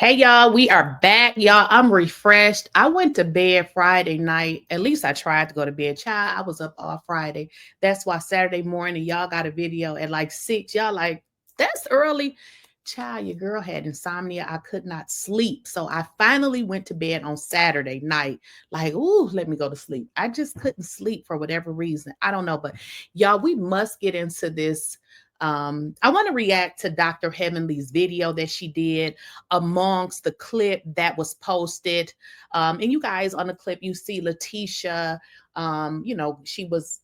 Hey y'all, we are back. Y'all, I'm refreshed. I went to bed Friday night. At least I tried to go to bed. Child, I was up all Friday. That's why Saturday morning, y'all got a video at like 6. Y'all like, that's early. Child, your girl had insomnia. I could not sleep. So I finally went to bed on Saturday night. Like, ooh, let me go to sleep. I just couldn't sleep for whatever reason. I don't know. But y'all, we must get into this. I want to react to Dr. Heavenly's video that she did amongst the clip that was posted. And you guys on the clip, you see Lakeysha, she was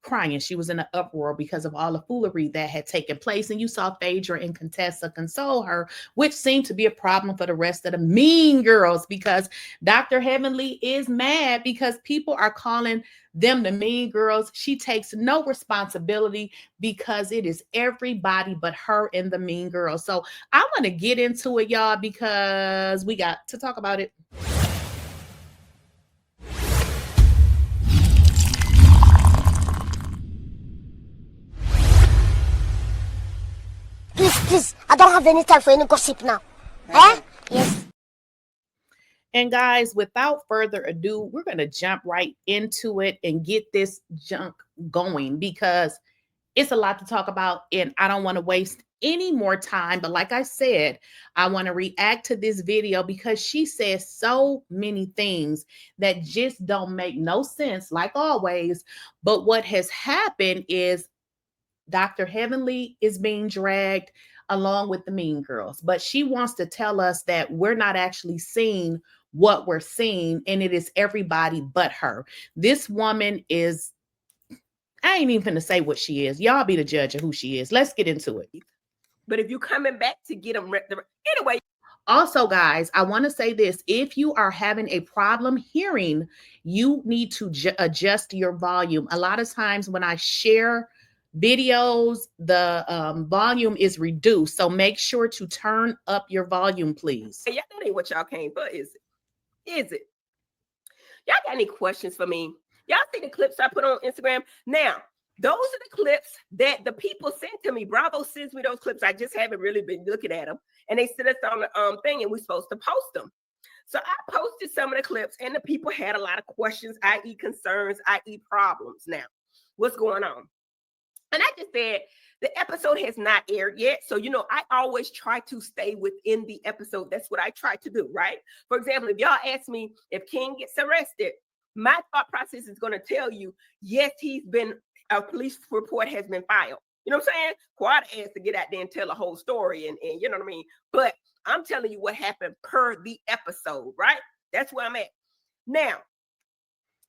crying. She was in an uproar because of all the foolery that had taken place. And you saw Phaedra and Contessa console her, which seemed to be a problem for the rest of the mean girls because Dr. Heavenly is mad because people are calling them the mean girls. She takes no responsibility because it is everybody but her and the mean girls. So I want to get into it, y'all, because we got to talk about it. Please, I don't have any time for any gossip now. Yes. And guys, without further ado, we're going to jump right into it and get this junk going because it's a lot to talk about and I don't want to waste any more time. But like I said, I want to react to this video because she says so many things that just don't make no sense, like always. But what has happened is Dr. Heavenly is being dragged along with the mean girls, but she wants to tell us that we're not actually seeing what we're seeing, and it is everybody but her. This woman is, I ain't even gonna say what she is. Y'all be the judge of who she is. Let's get into it. But if you're coming back to get them, anyway. Also, guys, I want to say this. If you are having a problem hearing, you need to adjust your volume. A lot of times when I share videos, the volume is reduced. So make sure to turn up your volume, please. Yeah, that ain't what y'all came for, is it? Is it? Y'all got any questions for me? Y'all see the clips I put on Instagram? Now, those are the clips that the people sent to me. Bravo sends me those clips. I just haven't really been looking at them. And they sent us on the thing, and we're supposed to post them. So I posted some of the clips, and the people had a lot of questions, i.e. concerns, i.e. problems. Now, what's going on? And I just said, the episode has not aired yet. So, I always try to stay within the episode. That's what I try to do, right? For example, if y'all ask me if King gets arrested, my thought process is going to tell you, yes, a police report has been filed. You know what I'm saying? Quad has to get out there and tell the whole story and you know what I mean? But I'm telling you what happened per the episode, right? That's where I'm at. Now,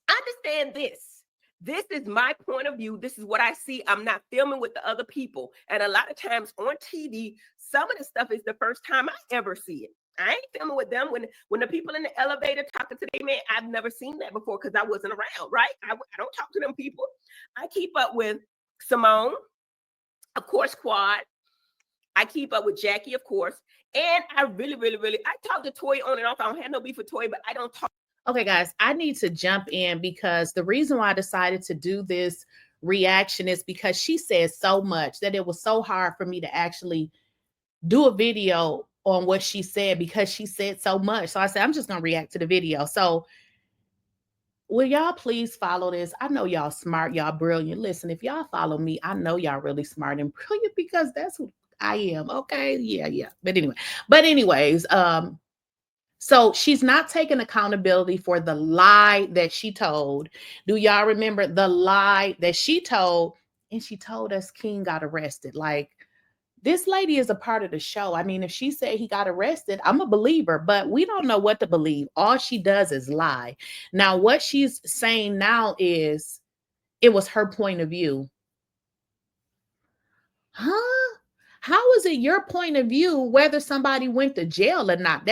understand this. This is my point of view. This is what I see. I'm not filming with the other people. And a lot of times on TV, some of the stuff is the first time I ever see it. I ain't filming with them. When the people in the elevator talking to their man, I've never seen that before because I wasn't around, right? I don't talk to them people. I keep up with Simone, of course, Quad. I keep up with Jackie, of course. And I really, I talk to Toy on and off. I don't have no beef with Toy, but I don't talk. Okay, guys, I need to jump in because the reason why I decided to do this reaction is because she said so much that it was so hard for me to actually do a video on what she said because she said so much. So I said, I'm just going to react to the video. So will y'all please follow this? I know y'all smart, y'all brilliant. Listen, if y'all follow me, I know y'all really smart and brilliant because that's who I am. Okay. Yeah. But anyways, so she's not taking accountability for the lie that she told. Do y'all remember the lie that she told? And she told us King got arrested. Like, this lady is a part of the show. I mean, if she said he got arrested, I'm a believer, but we don't know what to believe. All she does is lie. Now, what she's saying now is it was her point of view. Huh? How is it your point of view whether somebody went to jail or not?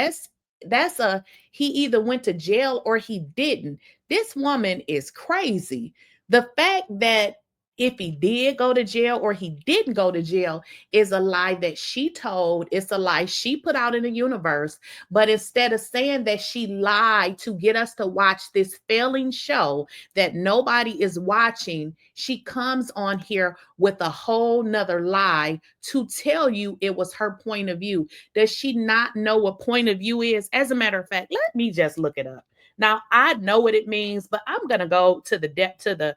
He either went to jail or he didn't. This woman is crazy. The fact that if he did go to jail or he didn't go to jail is a lie that she told. It's a lie she put out in the universe. But instead of saying that she lied to get us to watch this failing show that nobody is watching, she comes on here with a whole nother lie to tell you it was her point of view. Does she not know what point of view is? As a matter of fact, let me just look it up. Now, I know what it means, but I'm going to go to the depth, to the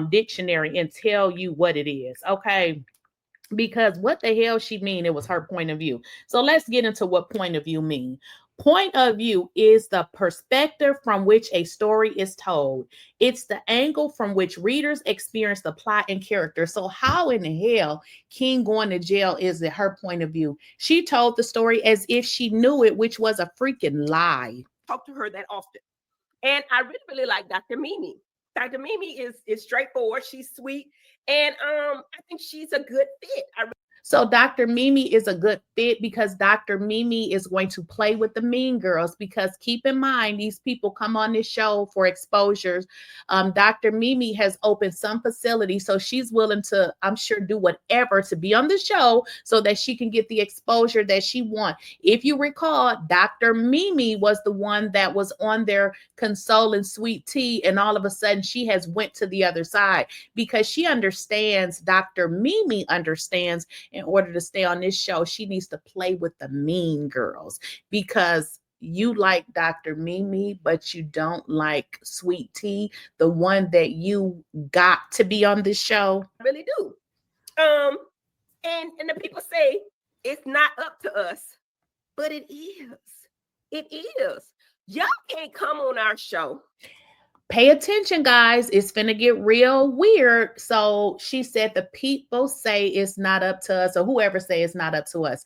dictionary and tell you what it is, okay? Because what the hell she mean it was her point of view. So let's get into what point of view mean. Point of view is the perspective from which a story is told. It's the angle from which readers experience the plot and character. So how in the hell King going to jail is it her point of view? She told the story as if she knew it, which was a freaking lie. Talk to her that often. And I really, really like Dr. Mimi. Dr. Mimi is straightforward. She's sweet. And I think she's a good fit. So Dr. Mimi is a good fit because Dr. Mimi is going to play with the mean girls, because keep in mind, these people come on this show for exposures. Dr. Mimi has opened some facilities, so she's willing to, I'm sure, do whatever to be on the show so that she can get the exposure that she wants. If you recall, Dr. Mimi was the one that was on there consoling Sweet Tea, and all of a sudden she has went to the other side because she understands, Dr. Mimi understands, in order to stay on this show, she needs to play with the mean girls, because you like Dr. Mimi, but you don't like Sweet Tea, the one that you got to be on this show. I really do. And the people say it's not up to us, but it is. It is. Y'all can't come on our show. Pay attention, guys. It's finna get real weird. So she said the people say it's not up to us, or whoever say it's not up to us.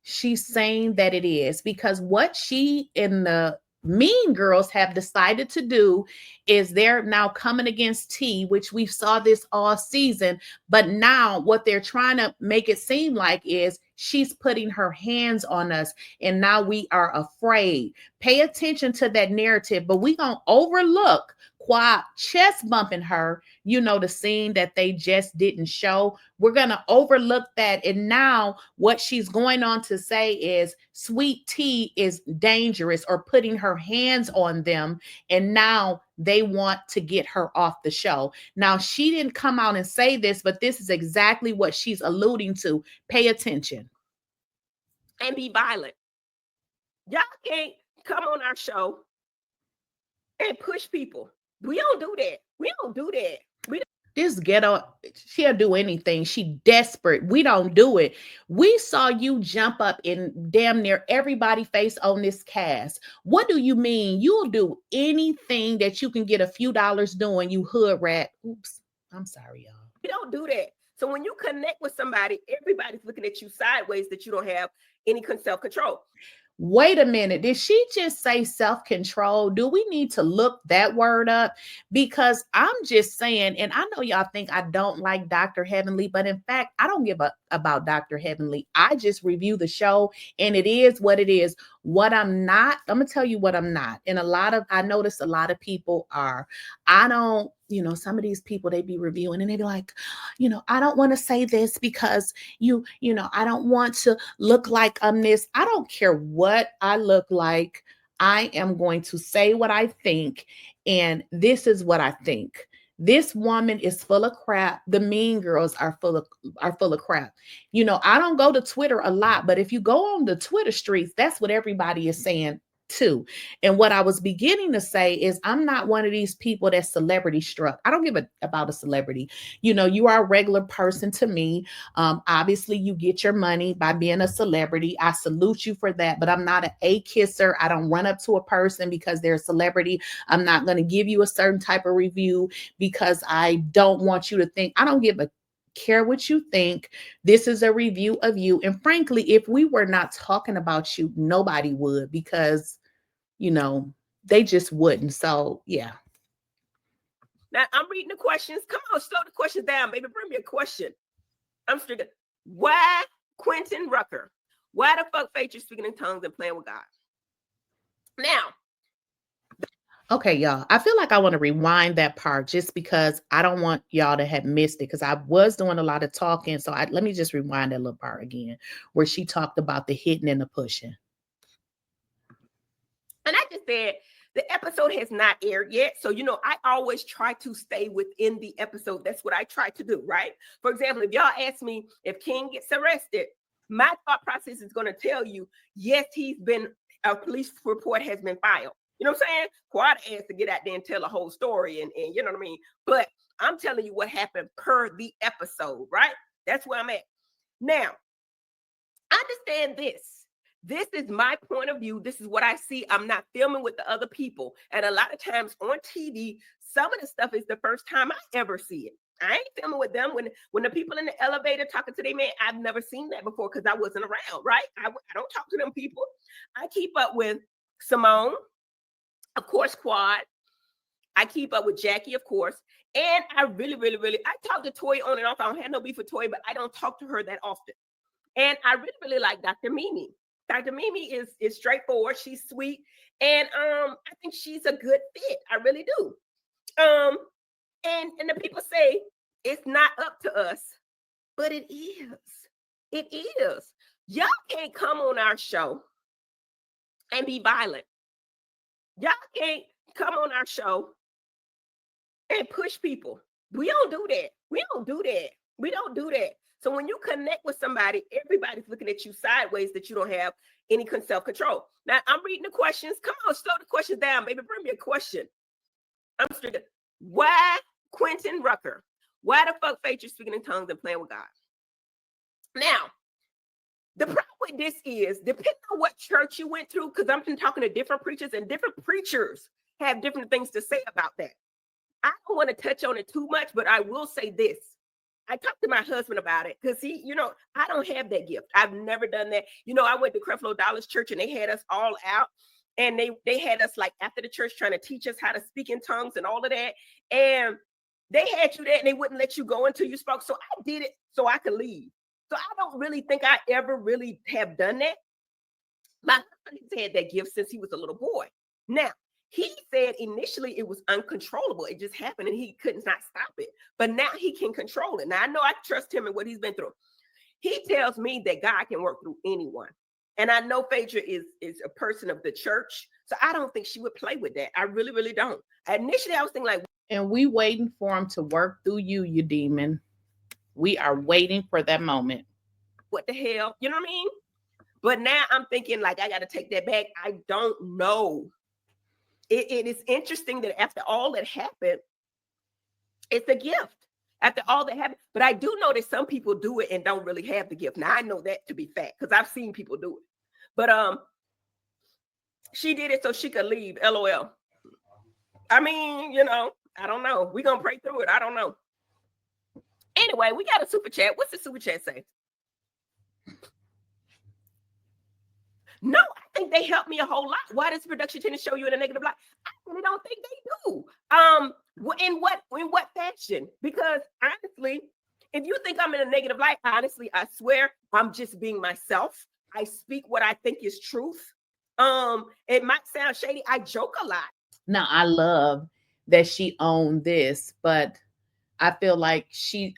She's saying that it is, because what she and the mean girls have decided to do is they're now coming against T, which we saw this all season. But now what they're trying to make it seem like is she's putting her hands on us, and now we are afraid. Pay attention to that narrative, but we gonna overlook Quad chest bumping her, you know, the scene that they just didn't show. We're going to overlook that. And now what she's going on to say is Sweet Tea is dangerous, or putting her hands on them. And now they want to get her off the show. Now, she didn't come out and say this, but this is exactly what she's alluding to. Pay attention. And be violent. Y'all can't come on our show and push people. We don't do that. We don't do that. This ghetto, she'll do anything. She desperate. We don't do it. We saw you jump up in damn near everybody's face on this cast. What do you mean? You'll do anything that you can get a few dollars doing, you hood rat. Oops. I'm sorry, y'all. We don't do that. So when you connect with somebody, everybody's looking at you sideways that you don't have any self-control. Wait a minute. Did she just say self-control? Do we need to look that word up? Because I'm just saying, and I know y'all think I don't like Dr. Heavenly, but in fact, I don't give a about Dr. Heavenly. I just review the show, and it is what it is. What I'm not, I'm going to tell you what I'm not. And I notice a lot of people are. I don't, you know, some of these people, they be reviewing and they be like, you know, I don't want to say this because you know, I don't want to look like I'm this. I don't care what I look like. I am going to say what I think. And this is what I think. This woman is full of crap. The mean girls are full of crap. You know, I don't go to Twitter a lot, but if you go on the Twitter streets, that's what everybody is saying too. And what I was beginning to say is I'm not one of these people that's celebrity struck. I don't give about a celebrity. You know, you are a regular person to me. Obviously, you get your money by being a celebrity. I salute you for that, but I'm not an A kisser. I don't run up to a person because they're a celebrity. I'm not going to give you a certain type of review because I don't want you to think. I don't give a care what you think. This is a review of you. And frankly, if we were not talking about you, nobody would, because you know, they just wouldn't. So, yeah. Now, I'm reading the questions. Come on, slow the questions down, baby. Bring me a question. I'm still good. Why Quentin Rucker? Why the fuck Phaedra speaking in tongues and playing with God? Now. Okay, y'all. I feel like I want to rewind that part just because I don't want y'all to have missed it because I was doing a lot of talking. So let me just rewind that little part again where she talked about the hitting and the pushing. And I just said the episode has not aired yet. So, you know, I always try to stay within the episode. That's what I try to do, right? For example, if y'all ask me if King gets arrested, my thought process is going to tell you, yes, a police report has been filed. You know what I'm saying? Quad has to get out there and tell the whole story and you know what I mean? But I'm telling you what happened per the episode, right? That's where I'm at. Now, understand this. This is my point of view. This is what I see. I'm not filming with the other people. And a lot of times on TV, some of the stuff is the first time I ever see it. I ain't filming with them when the people in the elevator talking to their man. I've never seen that before because I wasn't around, right? I don't talk to them people. I keep up with Simone, of course, Quad. I keep up with Jackie, of course. And I really, I talk to Toy on and off. I don't have no beef with Toy, but I don't talk to her that often. And I really like Dr. Mimi. Dr. Mimi is straightforward. She's sweet. And I think she's a good fit. I really do. And the people say it's not up to us, but it is. It is. Y'all can't come on our show and be violent. Y'all can't come on our show and push people. We don't do that. We don't do that. We don't do that. So when you connect with somebody, everybody's looking at you sideways that you don't have any self-control. Now, I'm reading the questions. Come on, slow the questions down, baby. Bring me a question. I'm straight. Why Quentin Rucker? Why the fuck Phaedra speaking in tongues and playing with God? Now, the problem with this is, depending on what church you went to, because I'm talking to different preachers, and different preachers have different things to say about that. I don't want to touch on it too much, but I will say this. I talked to my husband about it because he, you know, I don't have that gift. I've never done that. You know, I went to Creflo Dollar's church and they had us all out, and they had us like after the church trying to teach us how to speak in tongues and all of that. And they had you there and they wouldn't let you go until you spoke. So I did it so I could leave. So I don't really think I ever really have done that. My husband has had that gift since he was a little boy. Now, he said initially it was uncontrollable. It just happened and he couldn't not stop it. But now he can control it. Now I know I trust him and what he's been through. He tells me that God can work through anyone. And I know Phaedra is a person of the church. So I don't think she would play with that. I really don't. Initially, I was thinking like. And we waiting for him to work through you, you demon. We are waiting for that moment. What the hell? You know what I mean? But now I'm thinking like, I got to take that back. I don't know. It is interesting that after all that happened, it's a gift. After all that happened, but I do know that some people do it and don't really have the gift. Now I know that to be fact because I've seen people do it. But she did it so she could leave. LOL. I mean, you know, I don't know. We're gonna pray through it. I don't know. Anyway, we got a super chat. What's the super chat say? No, I think they helped me a whole lot. Why does production tend to show you in a negative light? I really don't think they do. In what fashion? Because honestly, if you think I'm in a negative light, honestly, I swear I'm just being myself. I speak what I think is truth. It might sound shady. I joke a lot. Now, I love that she owned this, but I feel like she's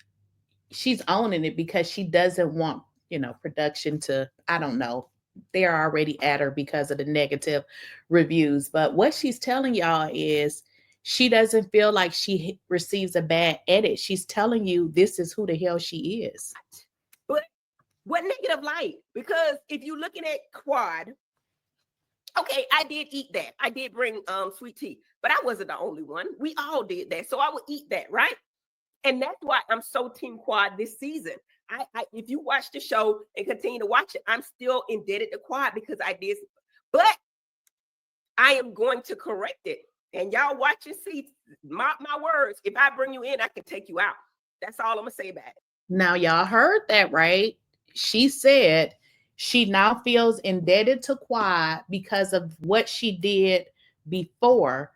owning it because she doesn't want, you know, production to, I don't know, they're already at her because of the negative reviews. But what she's telling y'all is she doesn't feel like she receives a bad edit. She's telling you this is who the hell she is. But what negative light? Because if you're looking at Quad, okay, I did eat that. I did bring sweet tea, but I wasn't the only one. We all did that. So I would eat that, right? And that's why I'm so Team Quad this season. If you watch the show and continue to watch it, I'm still indebted to Quad because I did. But I am going to correct it. And y'all watch and see. Mark my words. If I bring you in, I can take you out. That's all I'm going to say about it. Now, y'all heard that, right? She said she now feels indebted to Quad because of what she did before.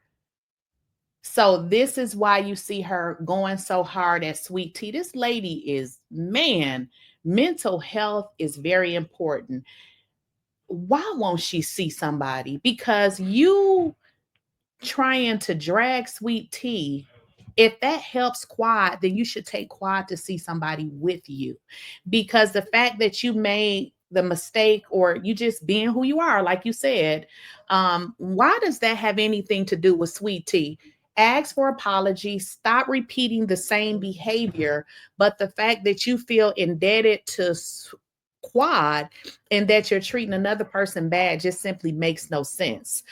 So this is why you see her going so hard at Sweet Tea. This lady is, man, mental health is very important. Why won't she see somebody? Because you trying to drag Sweet Tea, if that helps Quad, then you should take Quad to see somebody with you. Because the fact that you made the mistake or you just being who you are, like you said, why does that have anything to do with Sweet Tea? Ask for apology, stop repeating the same behavior. But the fact that you feel indebted to Quad and that you're treating another person bad just simply makes no sense.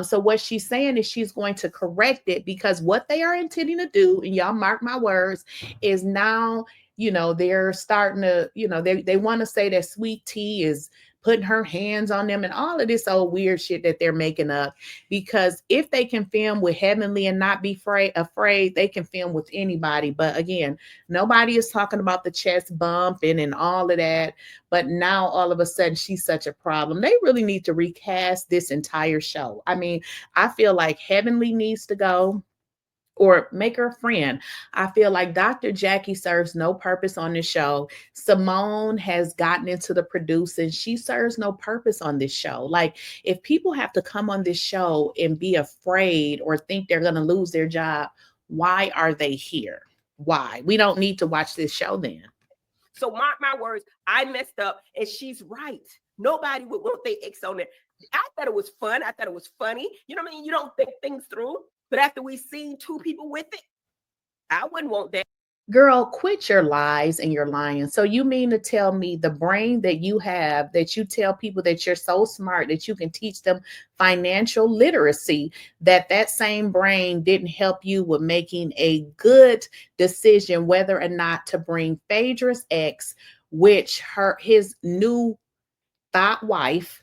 So what she's saying is she's going to correct it, because what they are intending to do, and y'all mark my words, is now, they're starting to, they want to say that Sweet Tea is putting her hands on them and all of this old weird shit that they're making up. Because if they can film with Heavenly and not be afraid, they can film with anybody. But again, nobody is talking about the chest bumping and all of that. But now all of a sudden she's such a problem. They really need to recast this entire show. I mean, I feel like Heavenly needs to go, or make her a friend. I feel like Dr. Jackie serves no purpose on this show. Simone has gotten into the producing. She serves no purpose on this show. Like, if people have to come on this show and be afraid or think they're going to lose their job, why are they here? Why? We don't need to watch this show then. So mark my words, I messed up and she's right. Nobody would want their ex on there. I thought it was fun. I thought it was funny. You know what I mean? You don't think things through. But after we seen two people with it, I wouldn't want that. Girl, quit your lies and your lying. So you mean to tell me the brain that you have, that you tell people that you're so smart that you can teach them financial literacy, that same brain didn't help you with making a good decision whether or not to bring Phaedra's ex, which his new thought wife,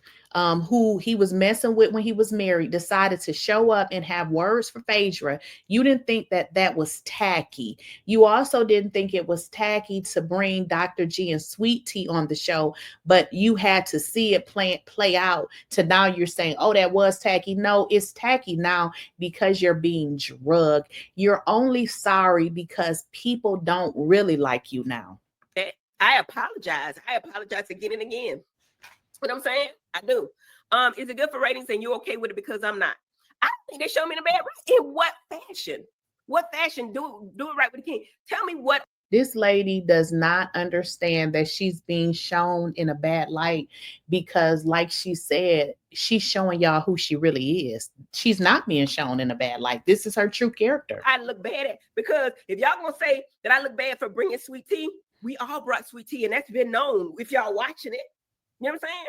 who he was messing with when he was married, decided to show up and have words for Phaedra. You didn't think that was tacky. You also didn't think it was tacky to bring Dr. G and Sweet Tea on the show, but you had to see it play out to now you're saying, oh, that was tacky. No, it's tacky now because you're being drugged. You're only sorry because people don't really like you now. I apologize. I apologize again and again. What I'm saying? I do. Is it good for ratings and you're okay with it because I'm not? I think they show me in a bad light. In what fashion? What fashion? Do it right with the king. Tell me what. This lady does not understand that she's being shown in a bad light because, like she said, she's showing y'all who she really is. She's not being shown in a bad light. This is her true character. I look bad at, because if y'all gonna say that I look bad for bringing Sweet Tea, we all brought Sweet Tea, and that's been known if y'all watching it. You know what I'm saying?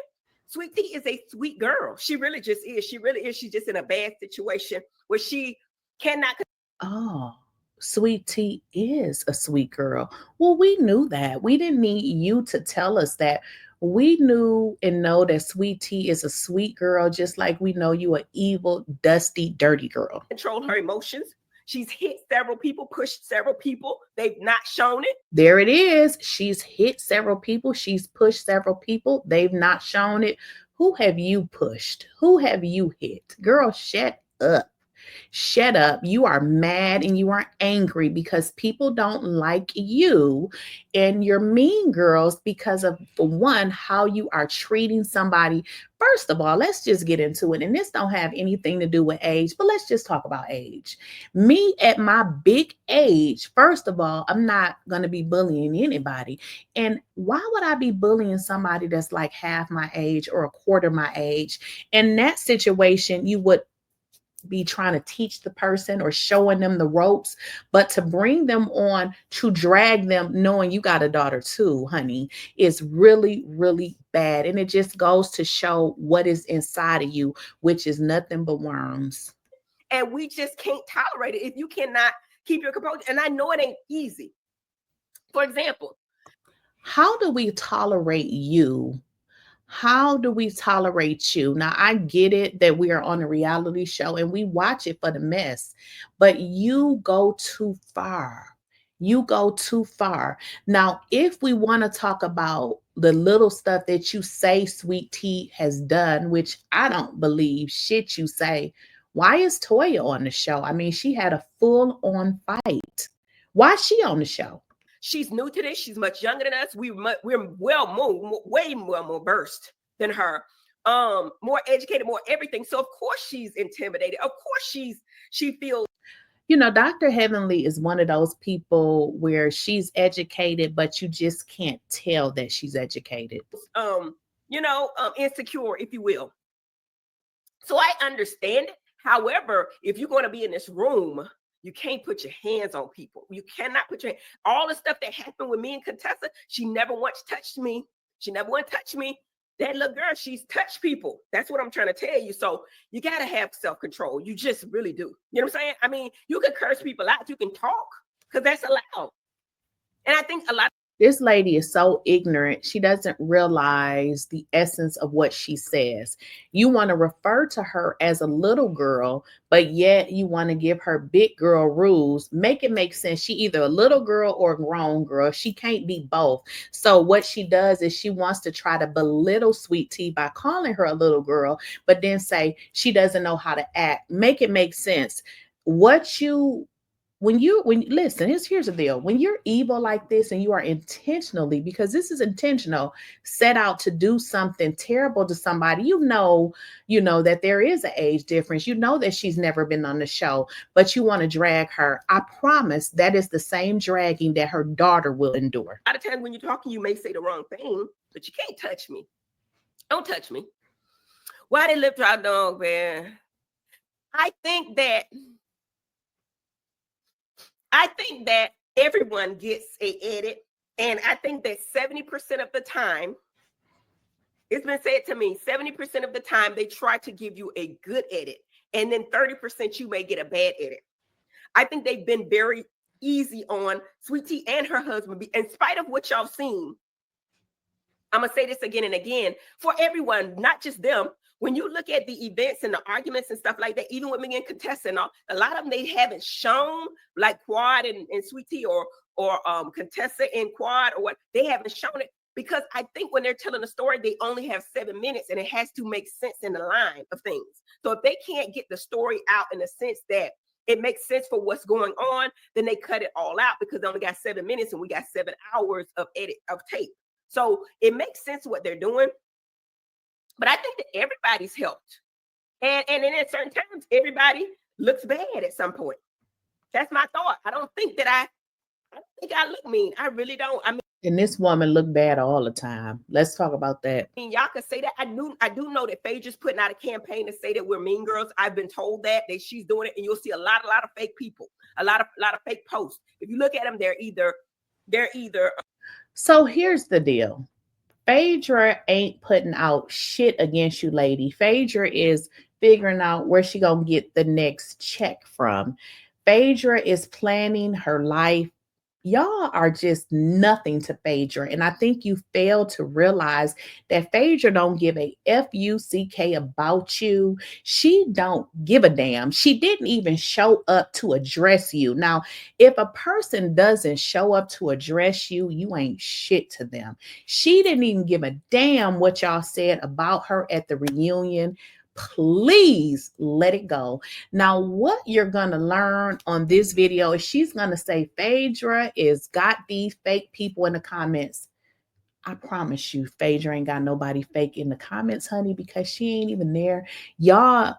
Sweet Tea is a sweet girl. She really just is. She really is. She's just in a bad situation where she cannot. Oh, Sweet Tea is a sweet girl. Well, we knew that. We didn't need you to tell us that. We knew and know that Sweet Tea is a sweet girl, just like we know you an evil, dusty, dirty girl. Control her emotions. She's hit several people, pushed several people. They've not shown it. There it is. She's hit several people. She's pushed several people. They've not shown it. Who have you pushed? Who have you hit? Girl, shut up. Shut up. You are mad and you are angry because people don't like you, and you're mean girls because of, for one, how you are treating somebody. First of all, let's just get into it. And this don't have anything to do with age, but let's just talk about age. Me at my big age, first of all, I'm not going to be bullying anybody. And why would I be bullying somebody that's like half my age or a quarter my age? In that situation, you would be trying to teach the person or showing them the ropes, but to bring them on, to drag them knowing you got a daughter too, honey, is really, really bad. And it just goes to show what is inside of you, which is nothing but worms. And we just can't tolerate it if you cannot keep your composure. And I know it ain't easy. For example, how do we tolerate you? How do we tolerate you? Now, I get it that we are on a reality show and we watch it for the mess, but you go too far. You go too far. Now, if we want to talk about the little stuff that you say Sweet Tea has done, which I don't believe shit you say, why is Toya on the show? I mean, she had a full-on fight. Why is she on the show? She's new to this. She's much younger than us. We're way more versed than her. more educated, more everything. So of course she's intimidated. Of course she feels. You know, Dr. Heavenly is one of those people where she's educated, but you just can't tell that she's educated. Insecure, if you will. So I understand it. However, if you're going to be in this room, you can't put your hands on people. You cannot put your all the stuff that happened with me and Contessa. She never once touched me. She never once touched me. That little girl, she's touched people. That's what I'm trying to tell you. So you got to have self-control. You just really do. You know what I'm saying? I mean, you can curse people out. You can talk because that's allowed. And I think a lot. This lady is so ignorant. She doesn't realize the essence of what she says. You want to refer to her as a little girl, but yet you want to give her big girl rules. Make it make sense. She either a little girl or a grown girl. She can't be both. So what she does is she wants to try to belittle Sweet Tea by calling her a little girl, but then say she doesn't know how to act. Make it make sense. When listen, here's the deal. When you're evil like this and you are intentionally, because this is intentional, set out to do something terrible to somebody, you know that there is an age difference. You know that she's never been on the show, but you want to drag her. I promise that is the same dragging that her daughter will endure. A lot of times when you're talking, you may say the wrong thing, but you can't touch me. Don't touch me. Why they lip drop dog, man? I think that everyone gets an edit. And I think that 70% of the time, it's been said to me, 70% of the time they try to give you a good edit. And then 30% you may get a bad edit. I think they've been very easy on Sweet Tea and her husband. In spite of what y'all seen, I'm going to say this again and again, for everyone, not just them. When you look at the events and the arguments and stuff like that, even with me and Contessa and all, a lot of them they haven't shown, like Quad and Sweet Tea or Contessa and Quad or what, they haven't shown it because I think when they're telling a story, they only have 7 minutes and it has to make sense in the line of things. So if they can't get the story out in the sense that it makes sense for what's going on, then they cut it all out because they only got 7 minutes and we got 7 hours of tape. So it makes sense what they're doing. But I think that everybody's helped. And then at certain times, everybody looks bad at some point. That's my thought. I don't think I look mean. I really don't. I mean, and this woman look bad all the time. Let's talk about that. I mean, y'all can say that. I do know that Phaedra's putting out a campaign to say that we're mean girls. I've been told that she's doing it, and you'll see a lot of fake people, a lot of fake posts. If you look at them, they're either. So here's the deal. Phaedra ain't putting out shit against you, lady. Phaedra is figuring out where she gonna get the next check from. Phaedra is planning her life. Y'all are just nothing to Phaedra. And I think you fail to realize that Phaedra don't give a F-U-C-K about you. She don't give a damn. She didn't even show up to address you. Now, if a person doesn't show up to address you, you ain't shit to them. She didn't even give a damn what y'all said about her at the reunion. Please let it go. Now, what you're going to learn on this video is she's going to say Phaedra is got these fake people in the comments. I promise you, Phaedra ain't got nobody fake in the comments, honey, because she ain't even there. Y'all,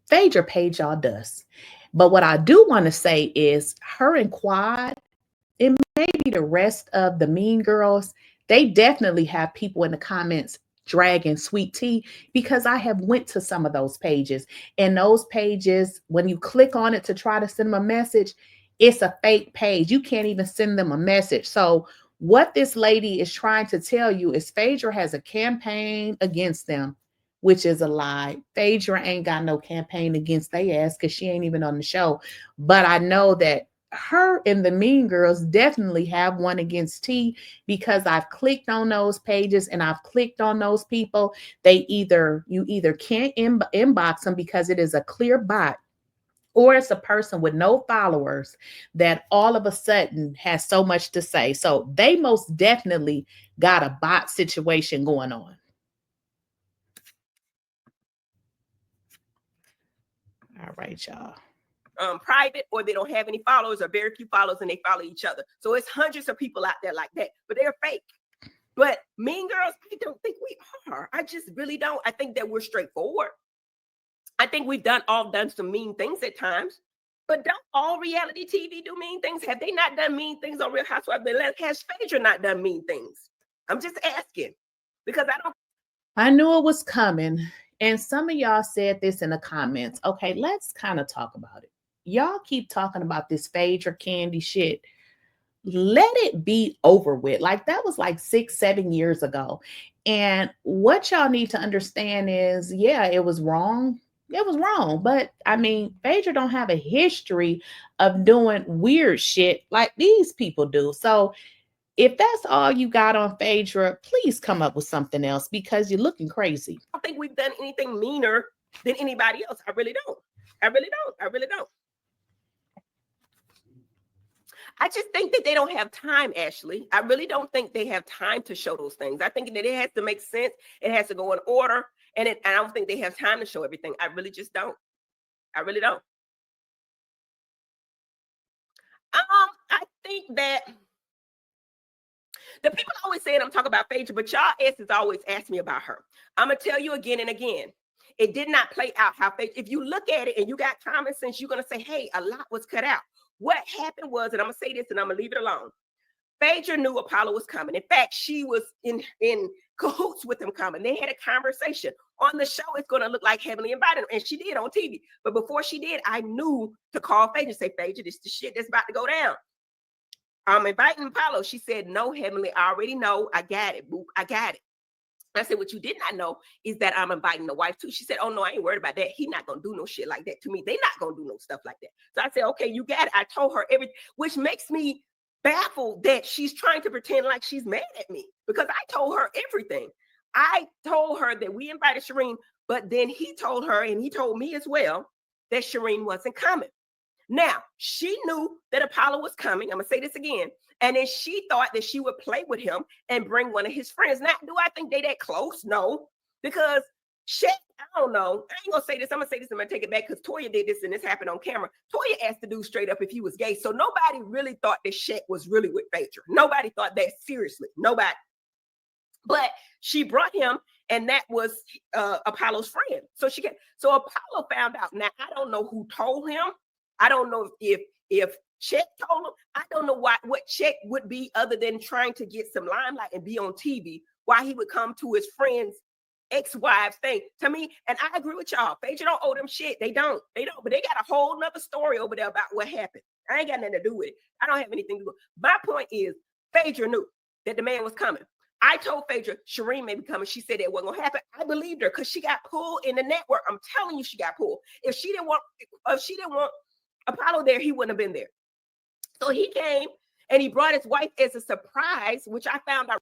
Phaedra paid y'all dust. But what I do want to say is her and Quad, and maybe the rest of the mean girls, they definitely have people in the comments dragging Sweet Tea, because I have went to some of those pages, and those pages, when you click on it to try to send them a message, it's a fake page. You can't even send them a message. So what this lady is trying to tell you is Phaedra has a campaign against them, which is a lie. Phaedra ain't got no campaign against their ass because she ain't even on the show. But I know that her and the mean girls definitely have one against T, because I've clicked on those pages and I've clicked on those people. You either can't inbox them because it is a clear bot, or it's a person with no followers that all of a sudden has so much to say. So they most definitely got a bot situation going on. All right, y'all. Private, or they don't have any followers or very few followers and they follow each other. So it's hundreds of people out there like that, but they're fake. But Mean Girls, I don't think we are. I just really don't. I think that we're straightforward. I think we've all done some mean things at times. But don't all reality TV do mean things? Have they not done mean things on Real Housewives? Has Phaedra not done mean things? I'm just asking because I knew it was coming. And some of y'all said this in the comments. Okay, let's kind of talk about it. Y'all keep talking about this Phaedra Candy shit. Let it be over with. Like that was like 6-7 years ago. And what y'all need to understand is, yeah, it was wrong. It was wrong. But I mean, Phaedra don't have a history of doing weird shit like these people do. So if that's all you got on Phaedra, please come up with something else because you're looking crazy. I don't think we've done anything meaner than anybody else. I really don't. I really don't. I just think that they don't have time, Ashley. I really don't think they have time to show those things. I think that it has to make sense. It has to go in order. And I don't think they have time to show everything. I really just don't. I really don't. I think that the people always saying I'm talking about Phaedra, but y'all asses always ask me about her. I'm going to tell you again and again. It did not play out how Phaedra, if you look at it and you got common sense, you're going to say, hey, a lot was cut out. What happened was, and I'm going to say this and I'm going to leave it alone. Phaedra knew Apollo was coming. In fact, she was in cahoots with him coming. They had a conversation. On the show, it's going to look like Heavenly invited him, and she did on TV. But before she did, I knew to call Phaedra and say, Phaedra, this is the shit that's about to go down. I'm inviting Apollo. She said, no, Heavenly, I already know. I got it, boo. I got it. I said, what you did not know is that I'm inviting the wife too. She said, oh, no, I ain't worried about that. He's not going to do no shit like that to me. They're not going to do no stuff like that. So I said, okay, you got it. I told her everything, which makes me baffled that she's trying to pretend like she's mad at me because I told her everything. I told her that we invited Shireen, but then he told her and he told me as well that Shireen wasn't coming. Now, she knew that Apollo was coming. I'm going to say this again. And then she thought that she would play with him and bring one of his friends. Now, do I think they that close? No, because Shaq, I don't know. I ain't going to say this. I'm going to say this. I'm going to take it back because Toya did this and this happened on camera. Toya asked the dude straight up if he was gay. So nobody really thought that Shaq was really with Phaedra. Nobody thought that seriously. Nobody. But she brought him, and that was Apollo's friend. So Apollo found out. Now, I don't know who told him. I don't know if Chet told him. I don't know what Chet would be other than trying to get some limelight and be on TV, why he would come to his friend's ex-wives thing. To me, and I agree with y'all, Phaedra don't owe them shit. They don't. But they got a whole nother story over there about what happened. I ain't got nothing to do with it. I don't have anything to do with it. My point is, Phaedra knew that the man was coming. I told Phaedra, Shireen may be coming. She said it wasn't going to happen. I believed her because she got pulled in the network. I'm telling you, she got pulled. If she didn't want Apollo there, he wouldn't have been there. So he came and he brought his wife as a surprise, which I found out